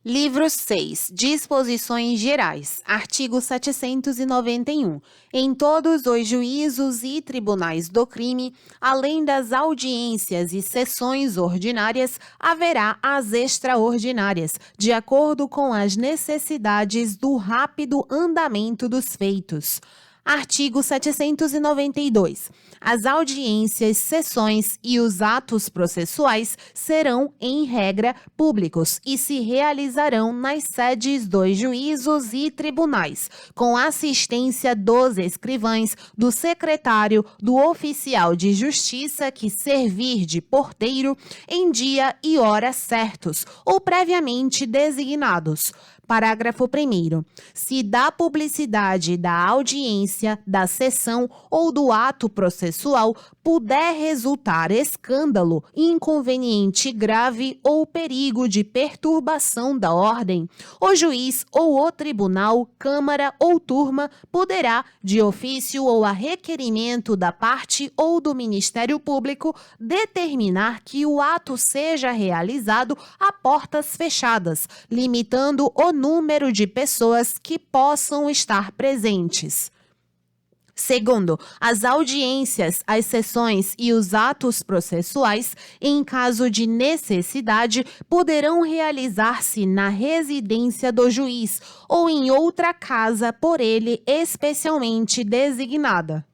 Livro 6. Disposições Gerais. Artigo 791. Em todos os juízos e tribunais do crime, além das audiências e sessões ordinárias, haverá as extraordinárias, de acordo com as necessidades do rápido andamento dos feitos. Artigo 792. As audiências, sessões e os atos processuais serão, em regra, públicos e se realizarão nas sedes dos juízos e tribunais, com assistência dos escrivães, do secretário, do oficial de justiça que servir de porteiro, em dia e hora certos ou previamente designados. Parágrafo 1º. Se da publicidade da audiência, da sessão ou do ato processual puder resultar escândalo, inconveniente grave ou perigo de perturbação da ordem, o juiz ou o tribunal, câmara ou turma poderá, de ofício ou a requerimento da parte ou do Ministério Público, determinar que o ato seja realizado a portas fechadas, limitando o número de pessoas que possam estar presentes. Segundo, as audiências, as sessões e os atos processuais, em caso de necessidade, poderão realizar-se na residência do juiz ou em outra casa por ele especialmente designada.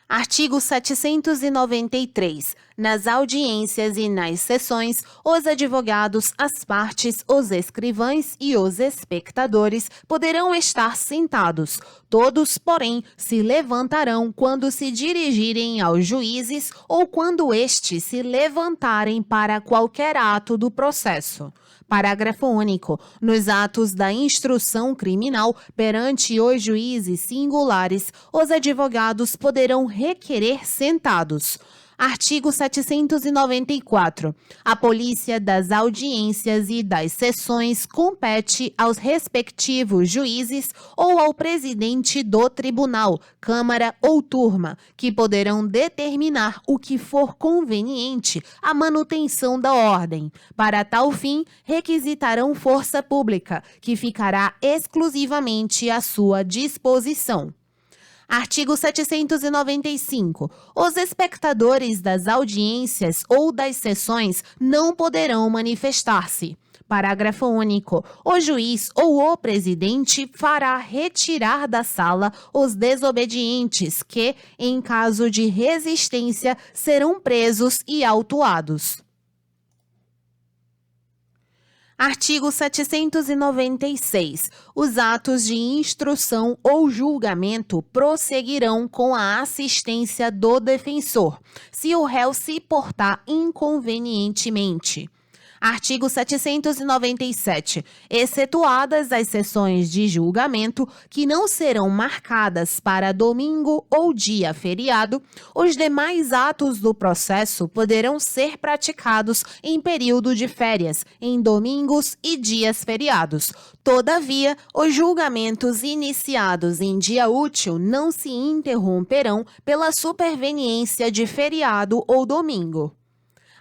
Artigo 793. Nas audiências e nas sessões, os advogados, as partes, os escrivães e os espectadores poderão estar sentados. Todos, porém, se levantarão quando se dirigirem aos juízes ou quando estes se levantarem para qualquer ato do processo. Parágrafo único. Nos atos da instrução criminal perante os juízes singulares, os advogados poderão requerer sentados. Artigo 794. A polícia das audiências e das sessões compete aos respectivos juízes ou ao presidente do tribunal, câmara ou turma, que poderão determinar o que for conveniente à manutenção da ordem. Para tal fim, requisitarão força pública, que ficará exclusivamente à sua disposição. Artigo 795. Os espectadores das audiências ou das sessões não poderão manifestar-se. Parágrafo único. O juiz ou o presidente fará retirar da sala os desobedientes que, em caso de resistência, serão presos e autuados. Artigo 796. Os atos de instrução ou julgamento prosseguirão com a assistência do defensor, se o réu se portar inconvenientemente. Artigo 797. Excetuadas as sessões de julgamento que não serão marcadas para domingo ou dia feriado, os demais atos do processo poderão ser praticados em período de férias, em domingos e dias feriados. Todavia, os julgamentos iniciados em dia útil não se interromperão pela superveniência de feriado ou domingo.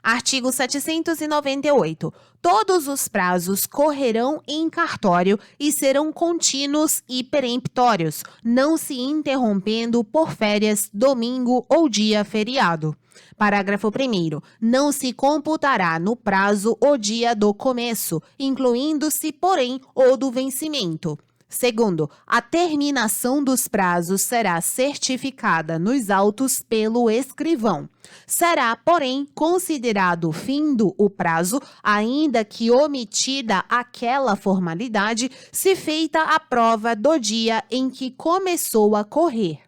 Artigo 798. Todos os prazos correrão em cartório e serão contínuos e peremptórios, não se interrompendo por férias, domingo ou dia feriado. Parágrafo 1º. Não se computará no prazo o dia do começo, incluindo-se, porém, o do vencimento. Segundo, a terminação dos prazos será certificada nos autos pelo escrivão. Será, porém, considerado findo o prazo, ainda que omitida aquela formalidade, se feita a prova do dia em que começou a correr.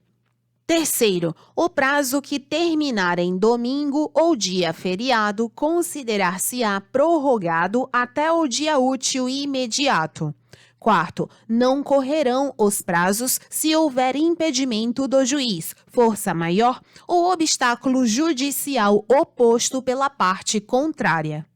Terceiro, o prazo que terminar em domingo ou dia feriado considerar-se-á prorrogado até o dia útil imediato. Quarto, não correrão os prazos se houver impedimento do juiz, força maior ou obstáculo judicial oposto pela parte contrária.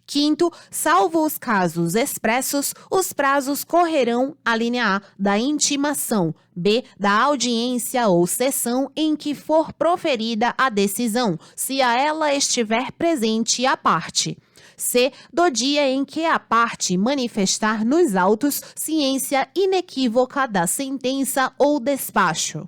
Quinto, salvo os casos expressos, os prazos correrão, alínea A, da intimação, B, da audiência ou sessão em que for proferida a decisão, se a ela estiver presente a parte. C. Do dia em que a parte manifestar nos autos ciência inequívoca da sentença ou despacho.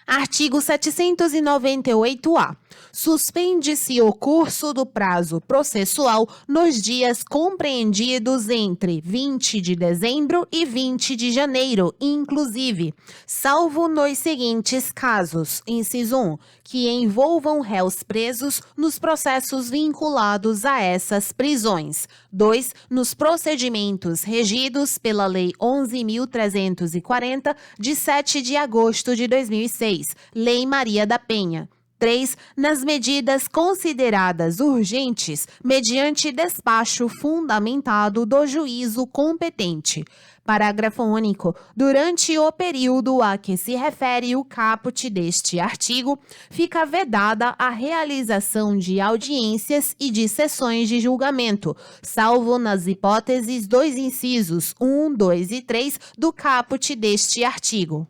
Artigo 798-A. Suspende-se o curso do prazo processual nos dias compreendidos entre 20 de dezembro e 20 de janeiro, inclusive, salvo nos seguintes casos. Inciso 1. Que envolvam réus presos nos processos vinculados a essas prisões. 2. Nos procedimentos regidos pela Lei 11.340, de 7 de agosto de 2006, Lei Maria da Penha. 3. Nas medidas consideradas urgentes, mediante despacho fundamentado do juízo competente. Parágrafo único. Durante o período a que se refere o caput deste artigo, fica vedada a realização de audiências e de sessões de julgamento, salvo nas hipóteses dos incisos 1, 2 e 3 do caput deste artigo.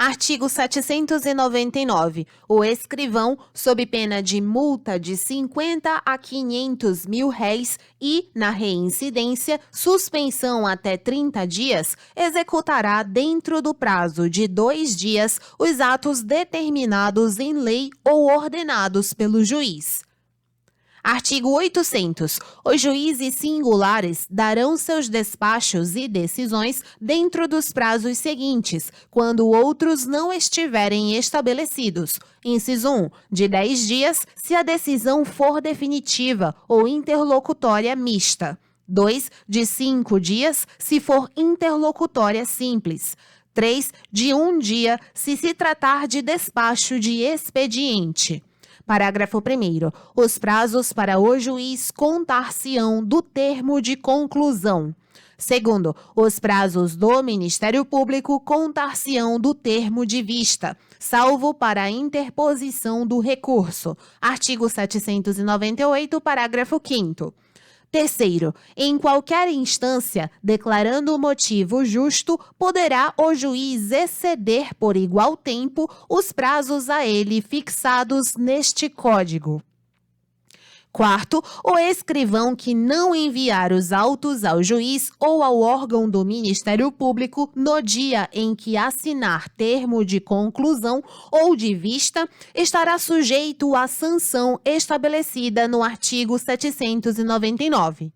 Artigo 799. O escrivão, sob pena de multa de 50 a 500 mil réis e, na reincidência, suspensão até 30 dias, executará dentro do prazo de 2 dias os atos determinados em lei ou ordenados pelo juiz. Artigo 800. Os juízes singulares darão seus despachos e decisões dentro dos prazos seguintes, quando outros não estiverem estabelecidos. Inciso 1. De 10 dias, se a decisão for definitiva ou interlocutória mista. 2. De 5 dias, se for interlocutória simples. 3. De 1 dia, se tratar de despacho de expediente. Parágrafo 1º. Os prazos para o juiz contar-se-ão do termo de conclusão. Segundo, os prazos do Ministério Público contar-se-ão do termo de vista, salvo para a interposição do recurso. Artigo 798, parágrafo 5º. Terceiro, em qualquer instância, declarando o motivo justo, poderá o juiz exceder por igual tempo os prazos a ele fixados neste Código. Quarto, o escrivão que não enviar os autos ao juiz ou ao órgão do Ministério Público no dia em que assinar termo de conclusão ou de vista, estará sujeito à sanção estabelecida no artigo 799.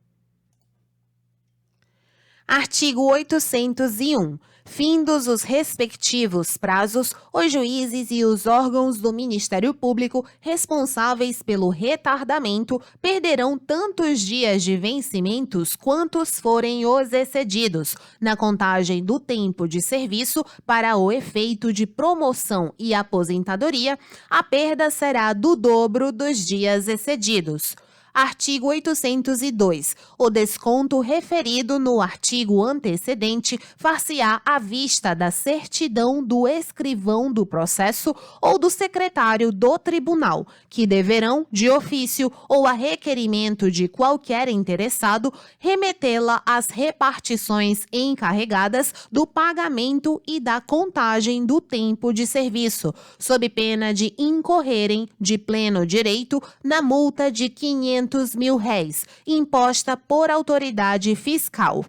Artigo 801. Findos os respectivos prazos, os juízes e os órgãos do Ministério Público responsáveis pelo retardamento perderão tantos dias de vencimentos quantos forem os excedidos, na contagem do tempo de serviço para o efeito de promoção e aposentadoria, a perda será do dobro dos dias excedidos. Artigo 802. O desconto referido no artigo antecedente far-se-á à vista da certidão do escrivão do processo ou do secretário do tribunal, que deverão, de ofício ou a requerimento de qualquer interessado, remetê-la às repartições encarregadas do pagamento e da contagem do tempo de serviço, sob pena de incorrerem de pleno direito na multa de 500 mil réis, imposta por autoridade fiscal.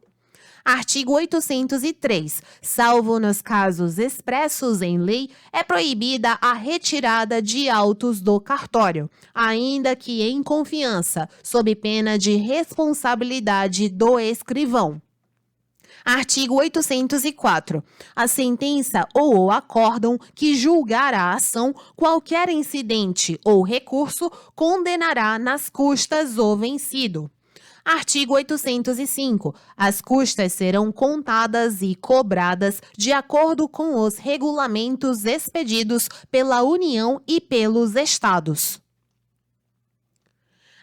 Artigo 803. Salvo nos casos expressos em lei, é proibida a retirada de autos do cartório, ainda que em confiança, sob pena de responsabilidade do escrivão. Artigo 804. A sentença ou o acórdão que julgar a ação, qualquer incidente ou recurso, condenará nas custas o vencido. Artigo 805. As custas serão contadas e cobradas de acordo com os regulamentos expedidos pela União e pelos Estados.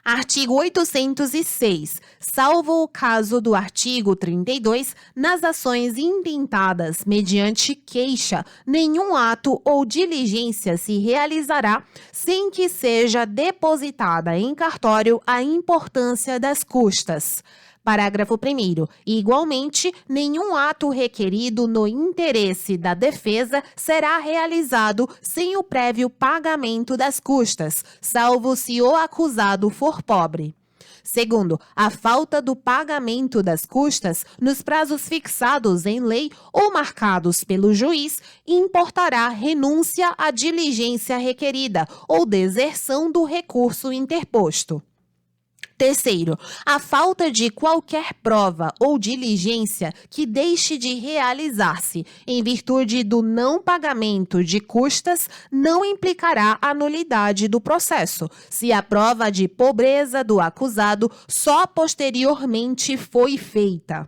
Artigo 806. Salvo o caso do artigo 32, nas ações intentadas mediante queixa, nenhum ato ou diligência se realizará sem que seja depositada em cartório a importância das custas. Parágrafo 1º. Igualmente, nenhum ato requerido no interesse da defesa será realizado sem o prévio pagamento das custas, salvo se o acusado for pobre. Segundo, a falta do pagamento das custas nos prazos fixados em lei ou marcados pelo juiz importará renúncia à diligência requerida ou deserção do recurso interposto. Terceiro, a falta de qualquer prova ou diligência que deixe de realizar-se em virtude do não pagamento de custas não implicará a nulidade do processo, se a prova de pobreza do acusado só posteriormente foi feita.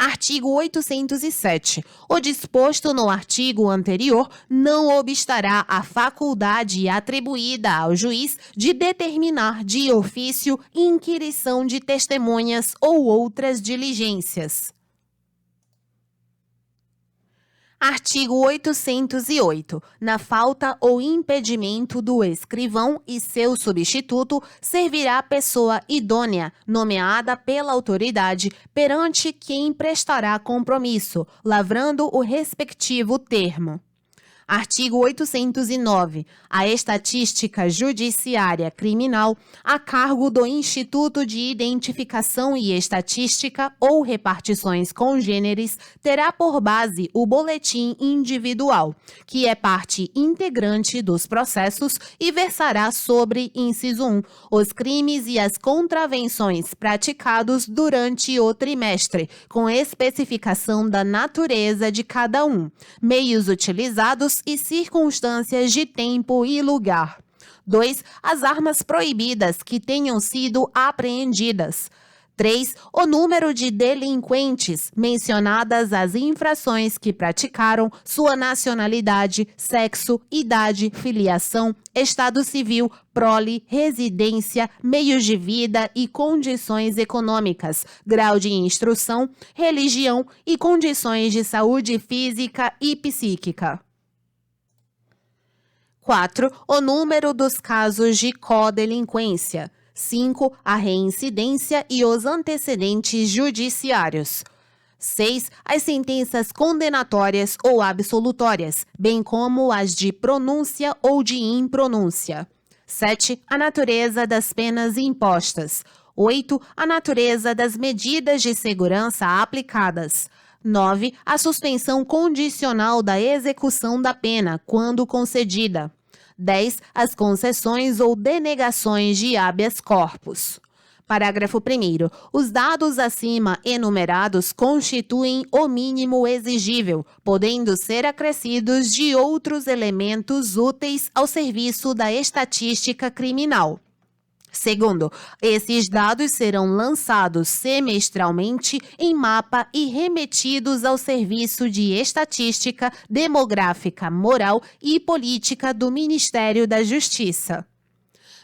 Artigo 807. O disposto no artigo anterior não obstará a faculdade atribuída ao juiz de determinar de ofício inquirição de testemunhas ou outras diligências. Artigo 808. Na falta ou impedimento do escrivão e seu substituto, servirá pessoa idônea, nomeada pela autoridade, perante quem prestará compromisso, lavrando o respectivo termo. Artigo 809. A estatística judiciária criminal, a cargo do Instituto de Identificação e Estatística ou repartições congêneres, terá por base o boletim individual, que é parte integrante dos processos e versará sobre, inciso 1, os crimes e as contravenções praticados durante o trimestre, com especificação da natureza de cada um, meios utilizados e circunstâncias de tempo e lugar. 2. As armas proibidas que tenham sido apreendidas. 3. O número de delinquentes mencionadas as infrações que praticaram, sua nacionalidade, sexo, idade, filiação, estado civil, prole, residência, meios de vida e condições econômicas, grau de instrução, religião e condições de saúde física e psíquica. 4. O número dos casos de codelinquência. 5. A reincidência e os antecedentes judiciários. 6. As sentenças condenatórias ou absolutórias, bem como as de pronúncia ou de impronúncia. 7. A natureza das penas impostas. 8. A natureza das medidas de segurança aplicadas. 9. A suspensão condicional da execução da pena, quando concedida. 10. As concessões ou denegações de habeas corpus. Parágrafo 1º. Os dados acima enumerados constituem o mínimo exigível, podendo ser acrescidos de outros elementos úteis ao serviço da estatística criminal. Segundo, esses dados serão lançados semestralmente em mapa e remetidos ao Serviço de Estatística Demográfica, Moral e Política do Ministério da Justiça.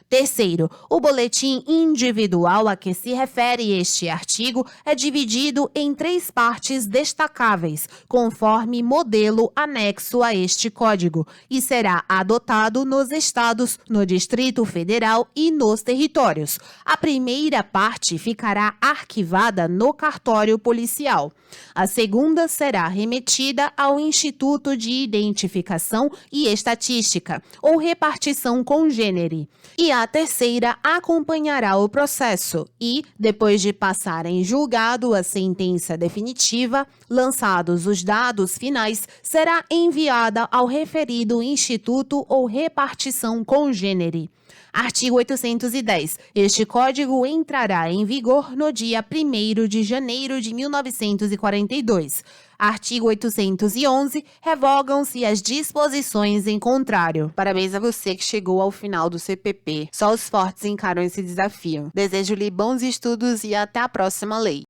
Terceiro, o boletim individual a que se refere este artigo é dividido em 3 partes destacáveis, conforme modelo anexo a este Código, e será adotado nos estados, no Distrito Federal e nos territórios. A primeira parte ficará arquivada no cartório policial. A segunda será remetida ao Instituto de Identificação e Estatística, ou repartição congênere. E a terceira acompanhará o processo e, depois de passar em julgado a sentença definitiva, lançados os dados finais, será enviada ao referido instituto ou repartição congênere. Artigo 810. Este Código entrará em vigor no dia 1º de janeiro de 1942. Artigo 811. Revogam-se as disposições em contrário. Parabéns a você que chegou ao final do CPP. Só os fortes encaram esse desafio. Desejo-lhe bons estudos e até a próxima lei.